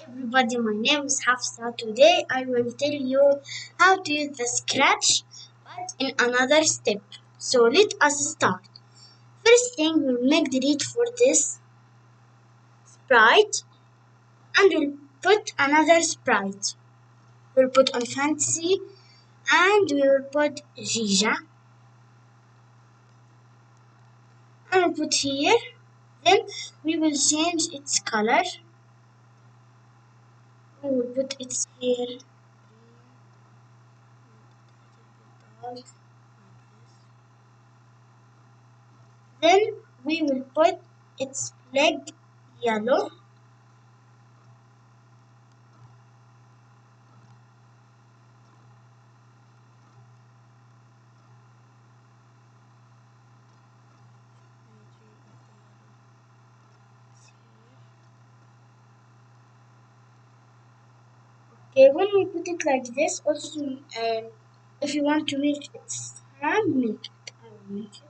Everybody, my name is Hafsa. Today I will tell you how to use the scratch but in another step. So let us start. First thing, we'll make delete for this sprite and we'll put another sprite. We'll put on fantasy and we'll put Jija and we'll put here. Then we will change its color. We will put its here. Then we will put its leg yellow. Okay, when we put it like this, also if you want to make it stand, make it. I will make it.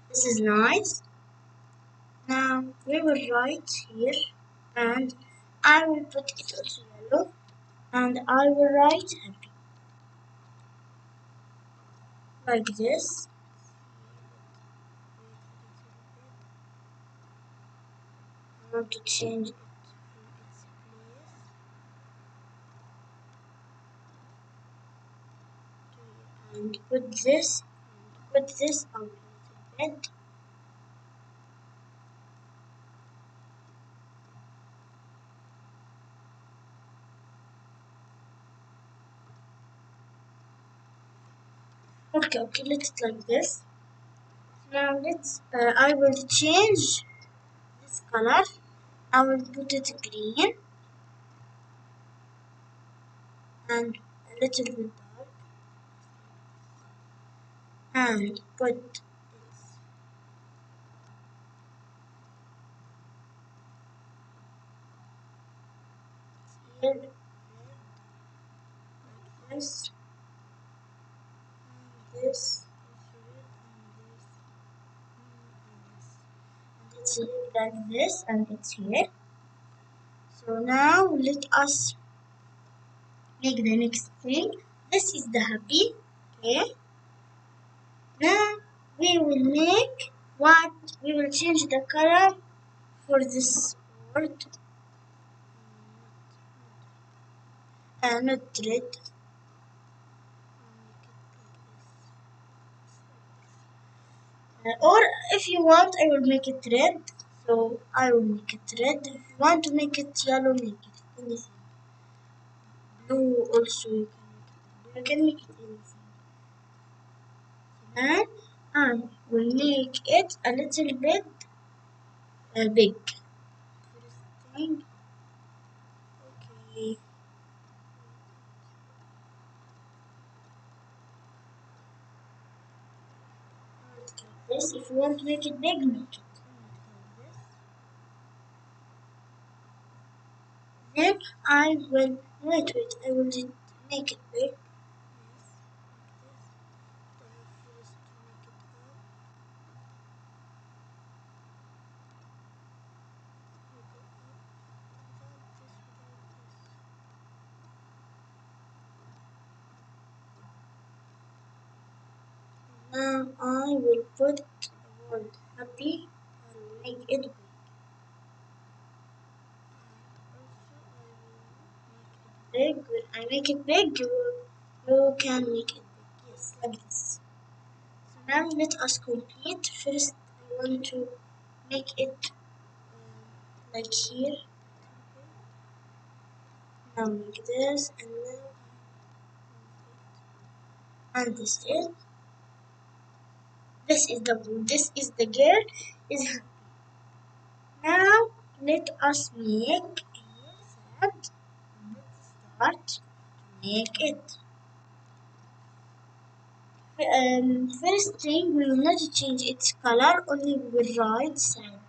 This is nice. Now we will write here, and I will put it also yellow, and I will write happy like this. I want to change it and put this on bed. Okay, let's like this. Now I will change this color. I will put it green and a little bit dark and put here like this, and this, and it's here like this, and it's here. So now let us make the next thing. This is the happy. Okay. Now we will make what? We will change the color for this word. Not red. Or if you want, I will make it red. So I will make it red. If you want to make it yellow, make it anything. Blue also you can make it anything. And I will make it a little bit big. First thing, okay. This, if you want to make it big, make it. Then I will wait. I will make it big. Now I will put the word happy and make it big. Big. When I make it big, you can make it big. Yes, like this. So now let us complete. First, I want to make it like here. Now make this and now and this is the girl is happy. Now let us make that. Let's start to make it. First thing, we will not change its color, only we will write sad.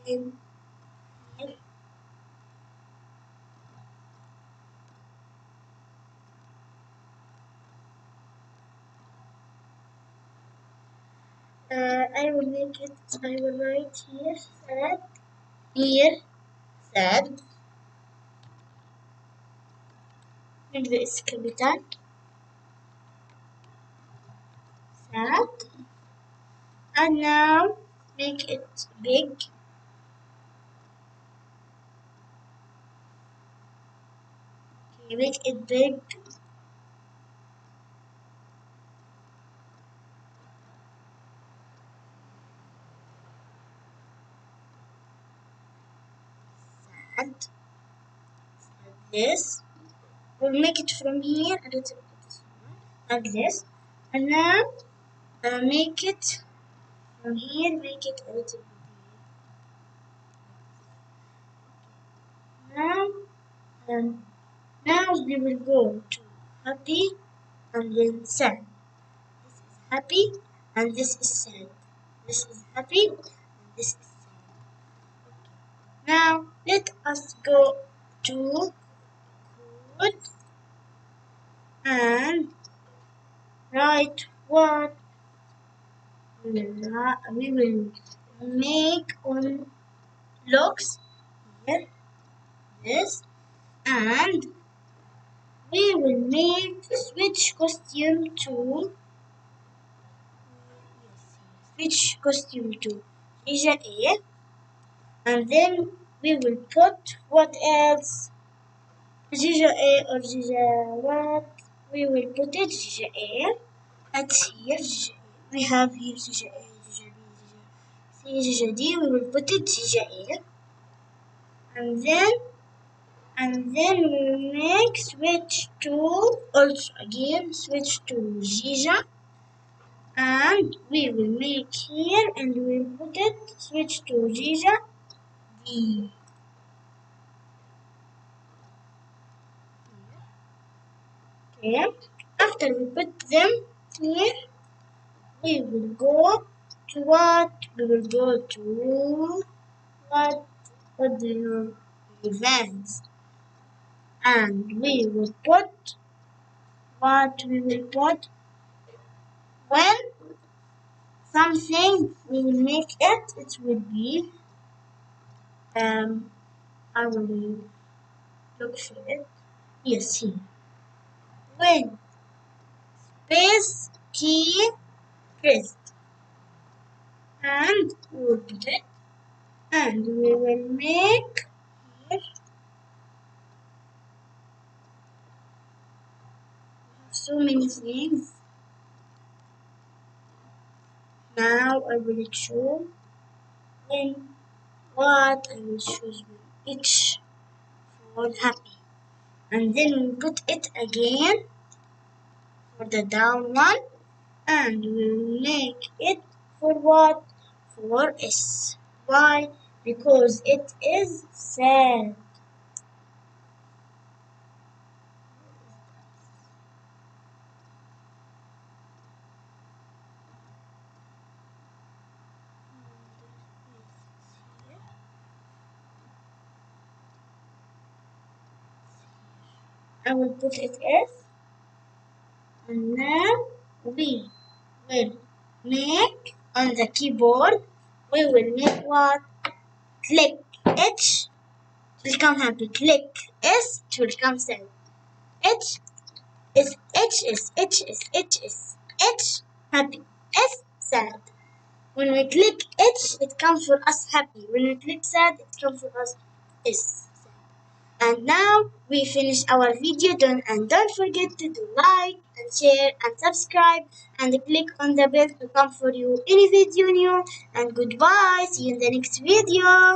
in here. I will make it, I will write here sad, here sad, make this capital, sad, and now make it big, okay, make it big, sad, this, we'll make it from here a little bit like this, and now make it from here, make it a little bit here. Now we will go to happy and then sad. This is happy and this is sad. This is happy and this is sad. Now let us go to code and write what we will make on blocks here, this, and we will make switch costume to Gija A, and then we will put what else? Gija A or Gija what? We will put it Gija A. It's here. We have here Gija A, Gija B, Gija C, Gija D. We will put it Gija A, and then we will make switch to also again switch to Gija. And we will make here and we will put it switch to Gija D. Okay. After we put them here, we will go to what? We will go to what do you know? Events. And we will put what we will put when something we will make it, it will be I will look for it. Yes, here. When space key pressed, and we will put it, and we will make here so many things. Now I will show when what I will choose each for happy, and then we put it again for the down one, and we will make it for what? For S. Why? Because it is sad. I will put it as, and now we will make on the keyboard, we will make what? Click H to become happy. Click S to become sad. H is H happy. S sad. When we click H, it comes for us happy. When we click sad, it comes for us S. And now we finish our video. Don't forget to do like and share and subscribe and click on the bell to come for you any video new. And goodbye. See you in the next video.